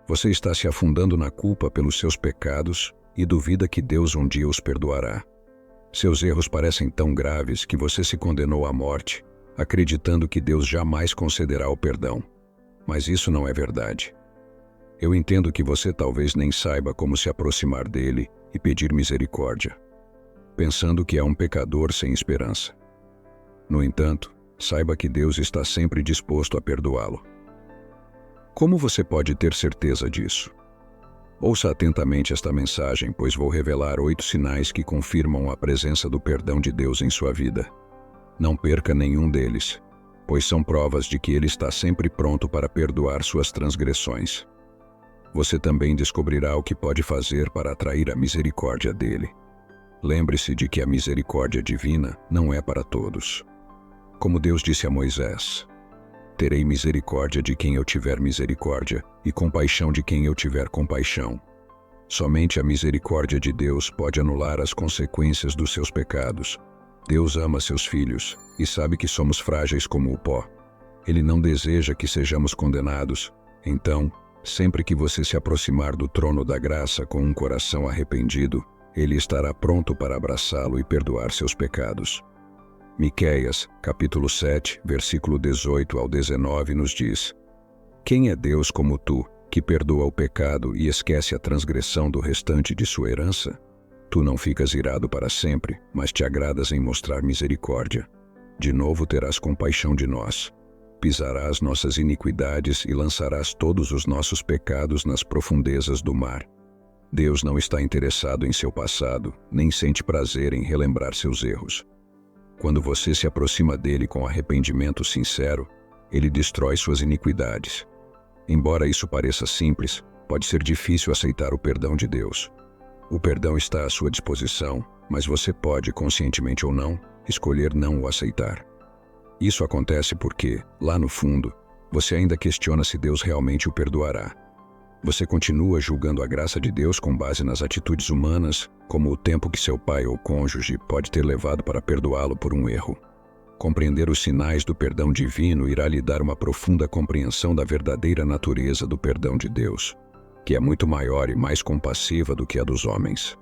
Você está se afundando na culpa pelos seus pecados e duvida que Deus um dia os perdoará. Seus erros parecem tão graves que você se condenou à morte, acreditando que Deus jamais concederá o perdão. Mas isso não é verdade. Eu entendo que você talvez nem saiba como se aproximar dele e pedir misericórdia, pensando que é um pecador sem esperança. No entanto, saiba que Deus está sempre disposto a perdoá-lo. Como você pode ter certeza disso? Ouça atentamente esta mensagem, pois vou revelar 8 sinais que confirmam a presença do perdão de Deus em sua vida. Não perca nenhum deles, pois são provas de que Ele está sempre pronto para perdoar suas transgressões. Você também descobrirá o que pode fazer para atrair a misericórdia dele. Lembre-se de que a misericórdia divina não é para todos. Como Deus disse a Moisés: terei misericórdia de quem eu tiver misericórdia e compaixão de quem eu tiver compaixão. Somente a misericórdia de Deus pode anular as consequências dos seus pecados. Deus ama seus filhos e sabe que somos frágeis como o pó. Ele não deseja que sejamos condenados. Então, sempre que você se aproximar do trono da graça com um coração arrependido, Ele estará pronto para abraçá-lo e perdoar seus pecados. Miqueias, capítulo 7, versículo 18 ao 19 nos diz: quem é Deus como tu, que perdoa o pecado e esquece a transgressão do restante de sua herança? Tu não ficas irado para sempre, mas te agradas em mostrar misericórdia. De novo terás compaixão de nós. Pisarás nossas iniquidades e lançarás todos os nossos pecados nas profundezas do mar. Deus não está interessado em seu passado, nem sente prazer em relembrar seus erros. Quando você se aproxima dele com arrependimento sincero, ele destrói suas iniquidades. Embora isso pareça simples, pode ser difícil aceitar o perdão de Deus. O perdão está à sua disposição, mas você pode, conscientemente ou não, escolher não o aceitar. Isso acontece porque, lá no fundo, você ainda questiona se Deus realmente o perdoará. Você continua julgando a graça de Deus com base nas atitudes humanas, como o tempo que seu pai ou cônjuge pode ter levado para perdoá-lo por um erro. Compreender os sinais do perdão divino irá lhe dar uma profunda compreensão da verdadeira natureza do perdão de Deus, que é muito maior e mais compassiva do que a dos homens.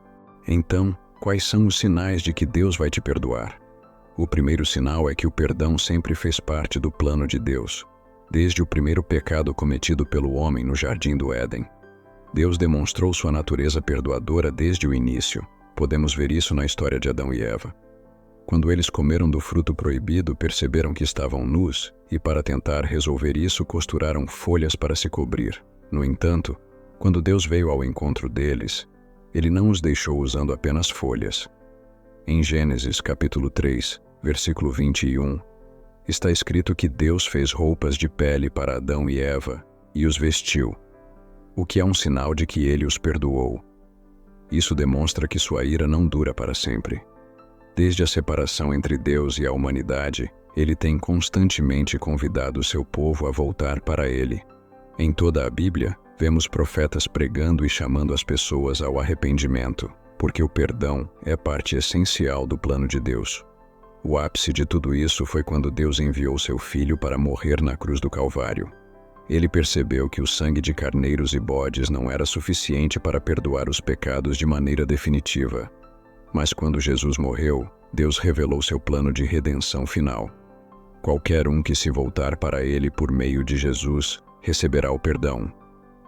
Então, quais são os sinais de que Deus vai te perdoar? O primeiro sinal é que o perdão sempre fez parte do plano de Deus, desde o primeiro pecado cometido pelo homem no Jardim do Éden. Deus demonstrou sua natureza perdoadora desde o início. Podemos ver isso na história de Adão e Eva. Quando eles comeram do fruto proibido, perceberam que estavam nus e, para tentar resolver isso, costuraram folhas para se cobrir. No entanto, quando Deus veio ao encontro deles, Ele não os deixou usando apenas folhas. Em Gênesis capítulo 3, versículo 21, está escrito que Deus fez roupas de pele para Adão e Eva e os vestiu, o que é um sinal de que Ele os perdoou. Isso demonstra que sua ira não dura para sempre. Desde a separação entre Deus e a humanidade, Ele tem constantemente convidado seu povo a voltar para Ele. Em toda a Bíblia, vemos profetas pregando e chamando as pessoas ao arrependimento, porque o perdão é parte essencial do plano de Deus. O ápice de tudo isso foi quando Deus enviou seu Filho para morrer na cruz do Calvário. Ele percebeu que o sangue de carneiros e bodes não era suficiente para perdoar os pecados de maneira definitiva. Mas quando Jesus morreu, Deus revelou seu plano de redenção final. Qualquer um que se voltar para Ele por meio de Jesus, receberá o perdão.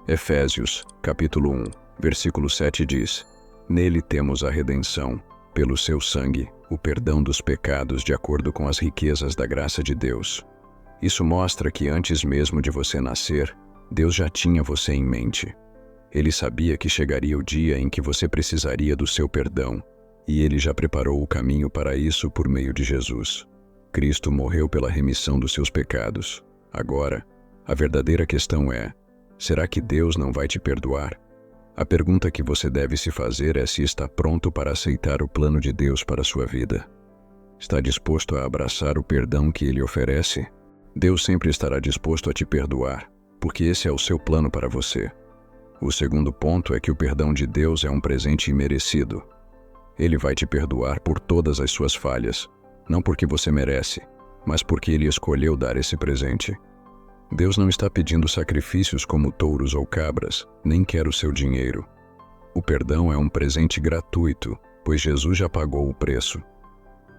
Efésios, capítulo 1, versículo 7 diz: nele temos a redenção, pelo seu sangue, o perdão dos pecados de acordo com as riquezas da graça de Deus. Isso mostra que antes mesmo de você nascer, Deus já tinha você em mente. Ele sabia que chegaria o dia em que você precisaria do seu perdão, e Ele já preparou o caminho para isso por meio de Jesus. Cristo morreu pela remissão dos seus pecados. Agora, a verdadeira questão é: será que Deus não vai te perdoar? A pergunta que você deve se fazer é se está pronto para aceitar o plano de Deus para a sua vida. Está disposto a abraçar o perdão que Ele oferece? Deus sempre estará disposto a te perdoar, porque esse é o seu plano para você. O segundo ponto é que o perdão de Deus é um presente imerecido. Ele vai te perdoar por todas as suas falhas, não porque você merece, mas porque Ele escolheu dar esse presente. Deus não está pedindo sacrifícios como touros ou cabras, nem quer o seu dinheiro. O perdão é um presente gratuito, pois Jesus já pagou o preço.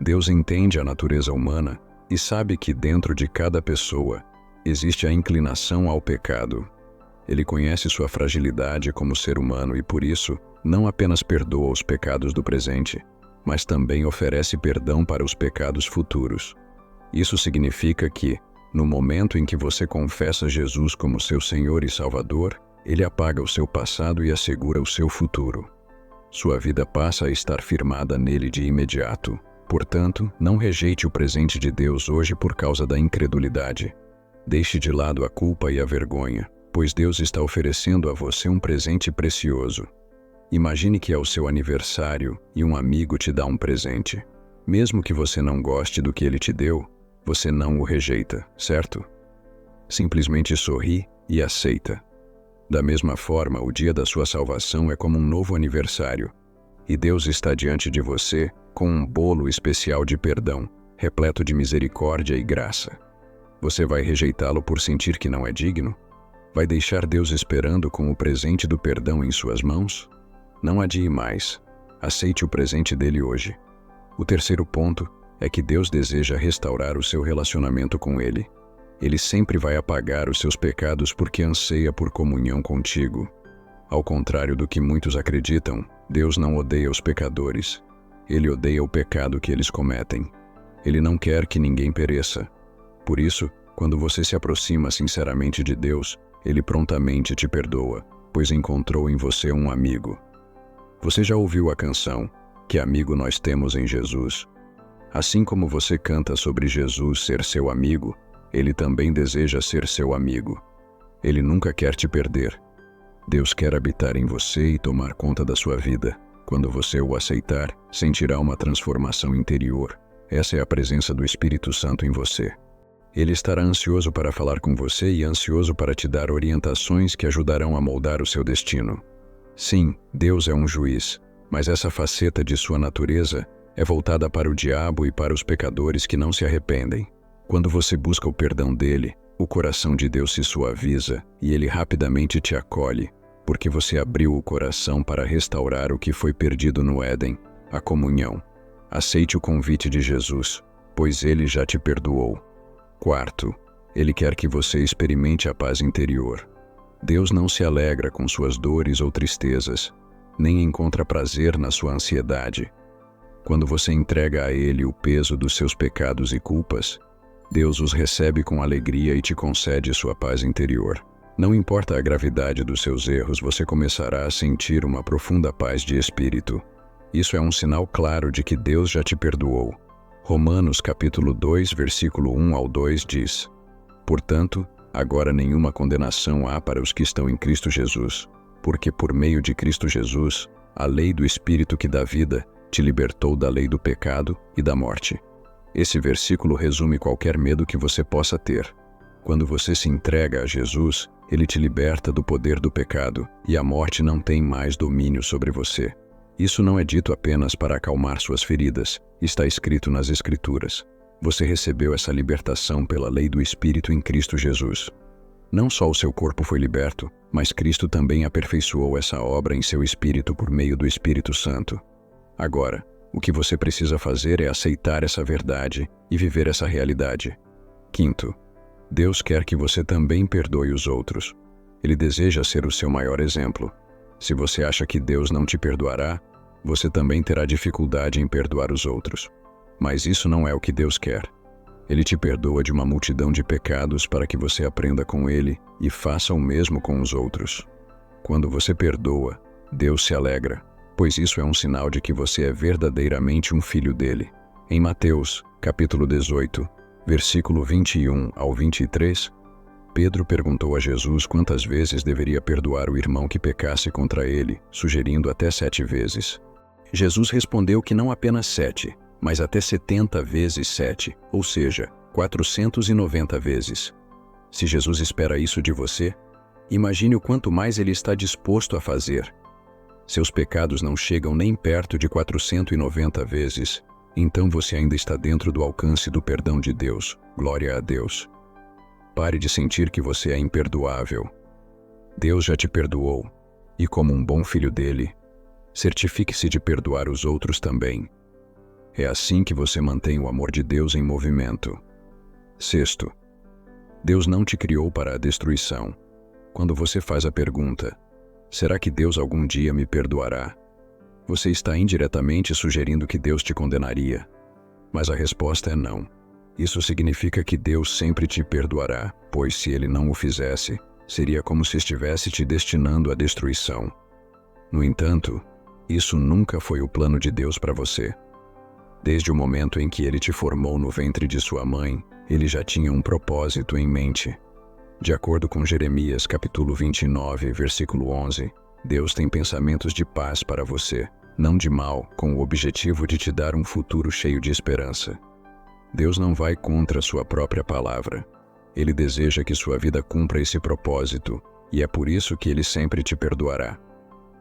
Deus entende a natureza humana e sabe que dentro de cada pessoa existe a inclinação ao pecado. Ele conhece sua fragilidade como ser humano e, por isso, não apenas perdoa os pecados do presente, mas também oferece perdão para os pecados futuros. Isso significa que, no momento em que você confessa Jesus como seu Senhor e Salvador, Ele apaga o seu passado e assegura o seu futuro. Sua vida passa a estar firmada nele de imediato. Portanto, não rejeite o presente de Deus hoje por causa da incredulidade. Deixe de lado a culpa e a vergonha, pois Deus está oferecendo a você um presente precioso. Imagine que é o seu aniversário e um amigo te dá um presente. Mesmo que você não goste do que ele te deu, você não o rejeita, certo? Simplesmente sorri e aceita. Da mesma forma, o dia da sua salvação é como um novo aniversário, e Deus está diante de você com um bolo especial de perdão, repleto de misericórdia e graça. Você vai rejeitá-lo por sentir que não é digno? Vai deixar Deus esperando com o presente do perdão em suas mãos? Não adie mais. Aceite o presente dele hoje. O terceiro ponto é que Deus deseja restaurar o seu relacionamento com Ele. Ele sempre vai apagar os seus pecados porque anseia por comunhão contigo. Ao contrário do que muitos acreditam, Deus não odeia os pecadores. Ele odeia o pecado que eles cometem. Ele não quer que ninguém pereça. Por isso, quando você se aproxima sinceramente de Deus, Ele prontamente te perdoa, pois encontrou em você um amigo. Você já ouviu a canção "Que amigo nós temos em Jesus"? Assim como você canta sobre Jesus ser seu amigo, Ele também deseja ser seu amigo. Ele nunca quer te perder. Deus quer habitar em você e tomar conta da sua vida. Quando você o aceitar, sentirá uma transformação interior. Essa é a presença do Espírito Santo em você. Ele estará ansioso para falar com você e ansioso para te dar orientações que ajudarão a moldar o seu destino. Sim, Deus é um juiz, mas essa faceta de sua natureza é voltada para o diabo e para os pecadores que não se arrependem. Quando você busca o perdão dele, o coração de Deus se suaviza e ele rapidamente te acolhe, porque você abriu o coração para restaurar o que foi perdido no Éden, a comunhão. Aceite o convite de Jesus, pois ele já te perdoou. Quarto, ele quer que você experimente a paz interior. Deus não se alegra com suas dores ou tristezas, nem encontra prazer na sua ansiedade. Quando você entrega a Ele o peso dos seus pecados e culpas, Deus os recebe com alegria e te concede sua paz interior. Não importa a gravidade dos seus erros, você começará a sentir uma profunda paz de espírito. Isso é um sinal claro de que Deus já te perdoou. Romanos capítulo 2, versículo 1 ao 2 diz: Portanto, agora nenhuma condenação há para os que estão em Cristo Jesus, porque por meio de Cristo Jesus, a lei do Espírito que dá vida te libertou da lei do pecado e da morte. Esse versículo resume qualquer medo que você possa ter. Quando você se entrega a Jesus, Ele te liberta do poder do pecado e a morte não tem mais domínio sobre você. Isso não é dito apenas para acalmar suas feridas, está escrito nas Escrituras. Você recebeu essa libertação pela lei do Espírito em Cristo Jesus. Não só o seu corpo foi liberto, mas Cristo também aperfeiçoou essa obra em seu espírito por meio do Espírito Santo. Agora, o que você precisa fazer é aceitar essa verdade e viver essa realidade. Quinto, Deus quer que você também perdoe os outros. Ele deseja ser o seu maior exemplo. Se você acha que Deus não te perdoará, você também terá dificuldade em perdoar os outros. Mas isso não é o que Deus quer. Ele te perdoa de uma multidão de pecados para que você aprenda com Ele e faça o mesmo com os outros. Quando você perdoa, Deus se alegra, pois isso é um sinal de que você é verdadeiramente um filho dele. Em Mateus, capítulo 18, versículo 21 ao 23, Pedro perguntou a Jesus quantas vezes deveria perdoar o irmão que pecasse contra ele, sugerindo até 7 vezes. Jesus respondeu que não apenas 7, mas até 70 vezes 7, ou seja, 490 vezes. Se Jesus espera isso de você, imagine o quanto mais Ele está disposto a fazer. Seus pecados não chegam nem perto de 490 vezes, então você ainda está dentro do alcance do perdão de Deus. Glória a Deus. Pare de sentir que você é imperdoável. Deus já te perdoou, e como um bom filho dele, certifique-se de perdoar os outros também. É assim que você mantém o amor de Deus em movimento. Sexto, Deus não te criou para a destruição. Quando você faz a pergunta, será que Deus algum dia me perdoará? Você está indiretamente sugerindo que Deus te condenaria. Mas a resposta é não. Isso significa que Deus sempre te perdoará, pois se Ele não o fizesse, seria como se estivesse te destinando à destruição. No entanto, isso nunca foi o plano de Deus para você. Desde o momento em que Ele te formou no ventre de sua mãe, Ele já tinha um propósito em mente. De acordo com Jeremias capítulo 29, versículo 11, Deus tem pensamentos de paz para você, não de mal, com o objetivo de te dar um futuro cheio de esperança. Deus não vai contra sua própria palavra. Ele deseja que sua vida cumpra esse propósito, e é por isso que Ele sempre te perdoará.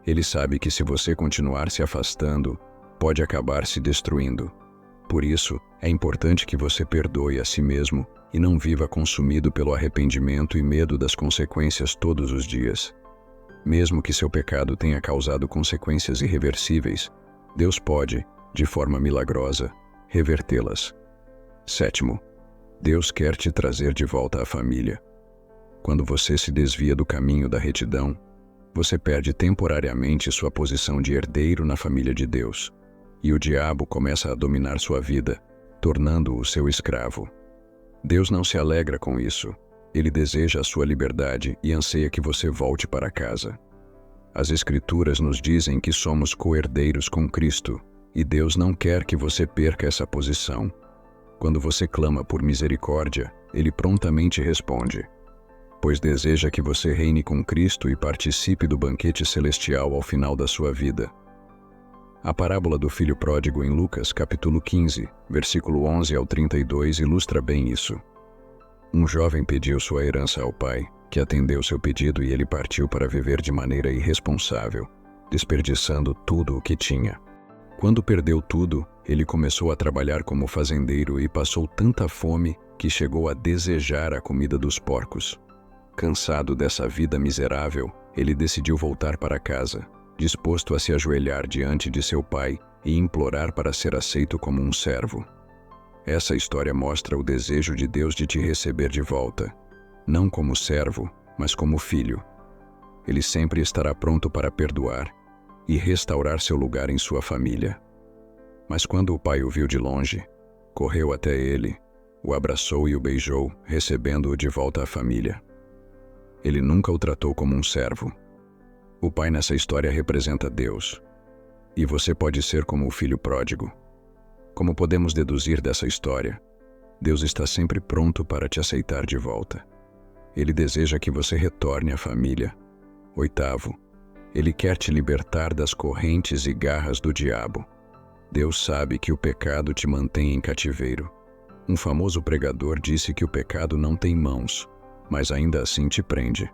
Ele sabe que se você continuar se afastando, pode acabar se destruindo. Por isso, é importante que você perdoe a si mesmo e não viva consumido pelo arrependimento e medo das consequências todos os dias. Mesmo que seu pecado tenha causado consequências irreversíveis, Deus pode, de forma milagrosa, revertê-las. Sétimo, Deus quer te trazer de volta à família. Quando você se desvia do caminho da retidão, você perde temporariamente sua posição de herdeiro na família de Deus, e o diabo começa a dominar sua vida, tornando-o seu escravo. Deus não se alegra com isso. Ele deseja a sua liberdade e anseia que você volte para casa. As Escrituras nos dizem que somos co-herdeiros com Cristo, e Deus não quer que você perca essa posição. Quando você clama por misericórdia, Ele prontamente responde, pois deseja que você reine com Cristo e participe do banquete celestial ao final da sua vida. A parábola do filho pródigo em Lucas, capítulo 15, versículo 11 ao 32, ilustra bem isso. Um jovem pediu sua herança ao pai, que atendeu seu pedido e ele partiu para viver de maneira irresponsável, desperdiçando tudo o que tinha. Quando perdeu tudo, ele começou a trabalhar como fazendeiro e passou tanta fome que chegou a desejar a comida dos porcos. Cansado dessa vida miserável, ele decidiu voltar para casa, disposto a se ajoelhar diante de seu pai e implorar para ser aceito como um servo. Essa história mostra o desejo de Deus de te receber de volta, não como servo, mas como filho. Ele sempre estará pronto para perdoar e restaurar seu lugar em sua família. Mas quando o pai o viu de longe, correu até ele, o abraçou e o beijou, recebendo-o de volta à família. Ele nunca o tratou como um servo. O pai nessa história representa Deus. E você pode ser como o filho pródigo. Como podemos deduzir dessa história, Deus está sempre pronto para te aceitar de volta. Ele deseja que você retorne à família. Oitavo, Ele quer te libertar das correntes e garras do diabo. Deus sabe que o pecado te mantém em cativeiro. Um famoso pregador disse que o pecado não tem mãos, mas ainda assim te prende.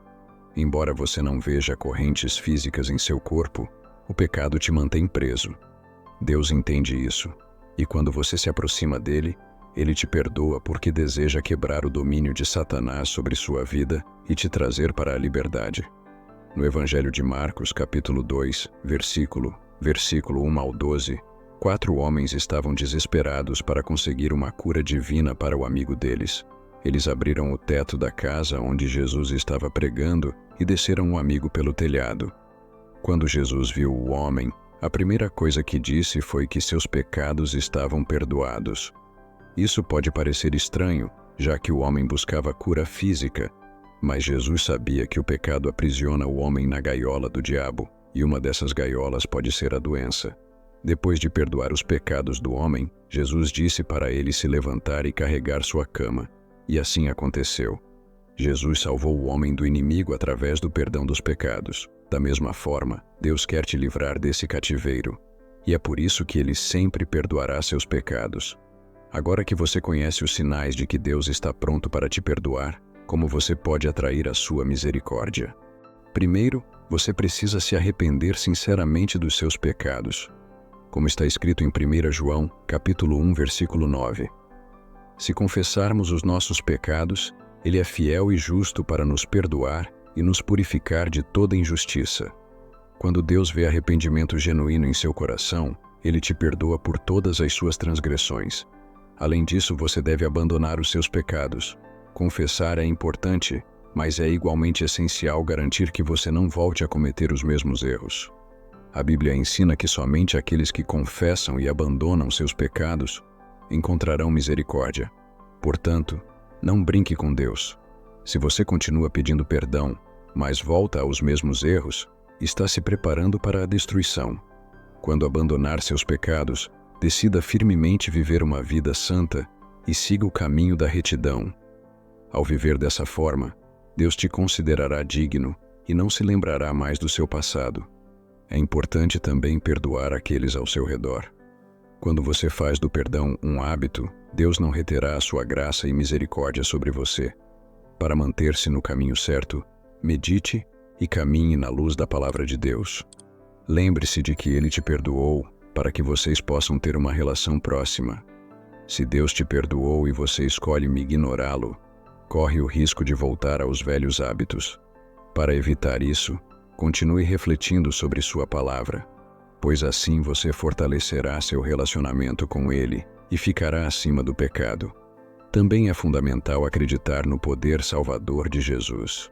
Embora você não veja correntes físicas em seu corpo, o pecado te mantém preso. Deus entende isso, e quando você se aproxima dele, ele te perdoa porque deseja quebrar o domínio de Satanás sobre sua vida e te trazer para a liberdade. No Evangelho de Marcos, capítulo 2, versículo 1 ao 12, 4 homens estavam desesperados para conseguir uma cura divina para o amigo deles. Eles abriram o teto da casa onde Jesus estava pregando e desceram o amigo pelo telhado. Quando Jesus viu o homem, a primeira coisa que disse foi que seus pecados estavam perdoados. Isso pode parecer estranho, já que o homem buscava cura física, mas Jesus sabia que o pecado aprisiona o homem na gaiola do diabo, e uma dessas gaiolas pode ser a doença. Depois de perdoar os pecados do homem, Jesus disse para ele se levantar e carregar sua cama. E assim aconteceu. Jesus salvou o homem do inimigo através do perdão dos pecados. Da mesma forma, Deus quer te livrar desse cativeiro. E é por isso que Ele sempre perdoará seus pecados. Agora que você conhece os sinais de que Deus está pronto para te perdoar, como você pode atrair a sua misericórdia? Primeiro, você precisa se arrepender sinceramente dos seus pecados. Como está escrito em 1 João, capítulo 1, versículo 9. Se confessarmos os nossos pecados, Ele é fiel e justo para nos perdoar e nos purificar de toda injustiça. Quando Deus vê arrependimento genuíno em seu coração, Ele te perdoa por todas as suas transgressões. Além disso, você deve abandonar os seus pecados. Confessar é importante, mas é igualmente essencial garantir que você não volte a cometer os mesmos erros. A Bíblia ensina que somente aqueles que confessam e abandonam seus pecados encontrarão misericórdia. Portanto, não brinque com Deus. Se você continua pedindo perdão, mas volta aos mesmos erros, está se preparando para a destruição. Quando abandonar seus pecados, decida firmemente viver uma vida santa e siga o caminho da retidão. Ao viver dessa forma, Deus te considerará digno e não se lembrará mais do seu passado. É importante também perdoar aqueles ao seu redor. Quando você faz do perdão um hábito, Deus não reterá a sua graça e misericórdia sobre você. Para manter-se no caminho certo, medite e caminhe na luz da palavra de Deus. Lembre-se de que Ele te perdoou para que vocês possam ter uma relação próxima. Se Deus te perdoou e você escolhe ignorá-lo, corre o risco de voltar aos velhos hábitos. Para evitar isso, continue refletindo sobre sua palavra, pois assim você fortalecerá seu relacionamento com Ele e ficará acima do pecado. Também é fundamental acreditar no poder salvador de Jesus.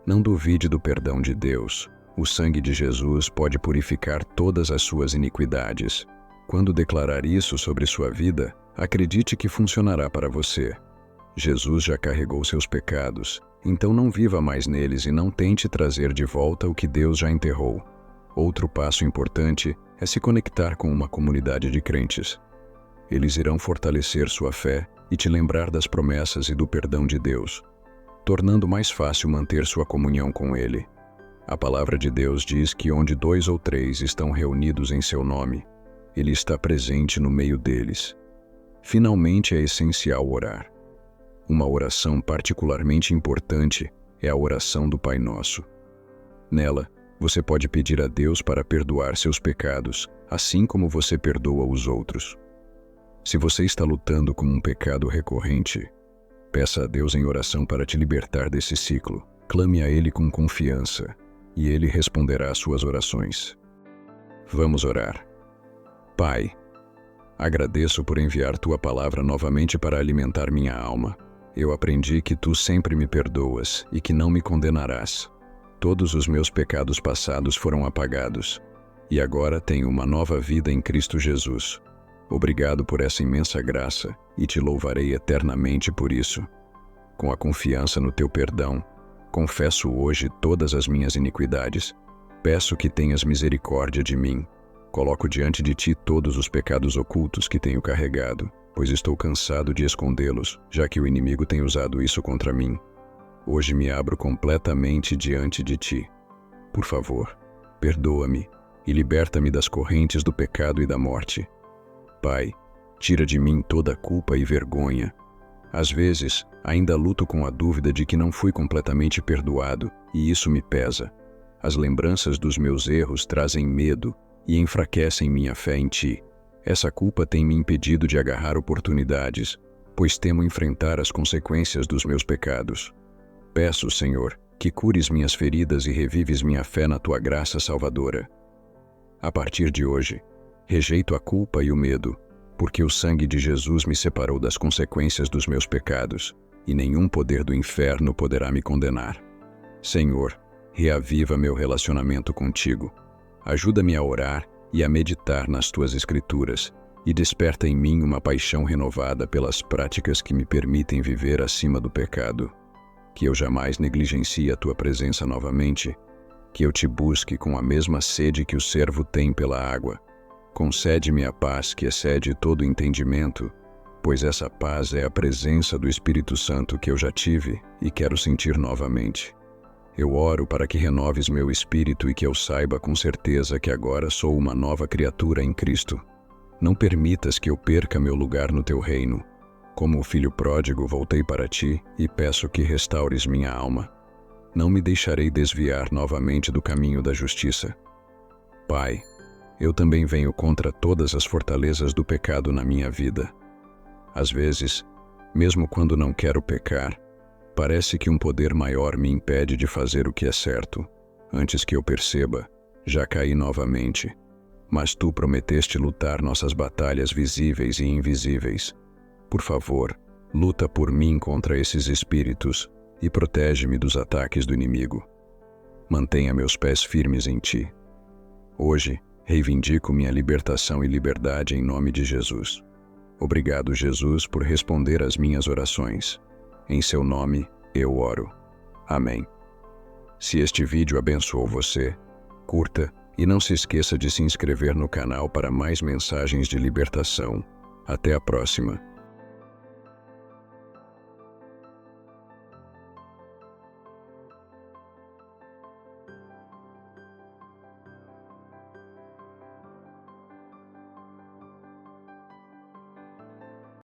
Não duvide do perdão de Deus. O sangue de Jesus pode purificar todas as suas iniquidades. Quando declarar isso sobre sua vida, acredite que funcionará para você. Jesus já carregou seus pecados, então não viva mais neles e não tente trazer de volta o que Deus já enterrou. Outro passo importante é se conectar com uma comunidade de crentes. Eles irão fortalecer sua fé e te lembrar das promessas e do perdão de Deus, tornando mais fácil manter sua comunhão com Ele. A palavra de Deus diz que onde 2 ou 3 estão reunidos em seu nome, Ele está presente no meio deles. Finalmente, é essencial orar. Uma oração particularmente importante é a oração do Pai Nosso. Nela, você pode pedir a Deus para perdoar seus pecados, assim como você perdoa os outros. Se você está lutando com um pecado recorrente, peça a Deus em oração para te libertar desse ciclo. Clame a Ele com confiança, e Ele responderá às suas orações. Vamos orar. Pai, agradeço por enviar Tua palavra novamente para alimentar minha alma. Eu aprendi que Tu sempre me perdoas e que não me condenarás. Todos os meus pecados passados foram apagados, e agora tenho uma nova vida em Cristo Jesus. Obrigado por essa imensa graça, e te louvarei eternamente por isso. Com a confiança no Teu perdão, confesso hoje todas as minhas iniquidades. Peço que tenhas misericórdia de mim. Coloco diante de Ti todos os pecados ocultos que tenho carregado, pois estou cansado de escondê-los, já que o inimigo tem usado isso contra mim. Hoje me abro completamente diante de Ti. Por favor, perdoa-me e liberta-me das correntes do pecado e da morte. Pai, tira de mim toda a culpa e vergonha. Às vezes, ainda luto com a dúvida de que não fui completamente perdoado, e isso me pesa. As lembranças dos meus erros trazem medo e enfraquecem minha fé em Ti. Essa culpa tem me impedido de agarrar oportunidades, pois temo enfrentar as consequências dos meus pecados. Peço, Senhor, que cures minhas feridas e revives minha fé na Tua graça salvadora. A partir de hoje, rejeito a culpa e o medo, porque o sangue de Jesus me separou das consequências dos meus pecados, e nenhum poder do inferno poderá me condenar. Senhor, reaviva meu relacionamento contigo. Ajuda-me a orar e a meditar nas Tuas Escrituras, e desperta em mim uma paixão renovada pelas práticas que me permitem viver acima do pecado. Que eu jamais negligencie a Tua presença novamente, que eu Te busque com a mesma sede que o servo tem pela água. Concede-me a paz que excede todo entendimento, pois essa paz é a presença do Espírito Santo que eu já tive e quero sentir novamente. Eu oro para que renoves meu espírito e que eu saiba com certeza que agora sou uma nova criatura em Cristo. Não permitas que eu perca meu lugar no Teu reino. Como o filho pródigo, voltei para Ti e peço que restaures minha alma. Não me deixarei desviar novamente do caminho da justiça. Pai, eu também venho contra todas as fortalezas do pecado na minha vida. Às vezes, mesmo quando não quero pecar, Parece que um poder maior me impede de fazer o que é certo. Antes que eu perceba, já caí novamente. Mas tu prometeste lutar nossas batalhas visíveis e invisíveis. Por favor, luta por mim contra esses espíritos e protege-me dos ataques do inimigo. Mantenha meus pés firmes em ti. Hoje, reivindico minha libertação e liberdade em nome de Jesus. Obrigado, Jesus, por responder às minhas orações. Em seu nome, eu oro. Amém. Se este vídeo abençoou você, curta e não se esqueça de se inscrever no canal para mais mensagens de libertação. Até a próxima.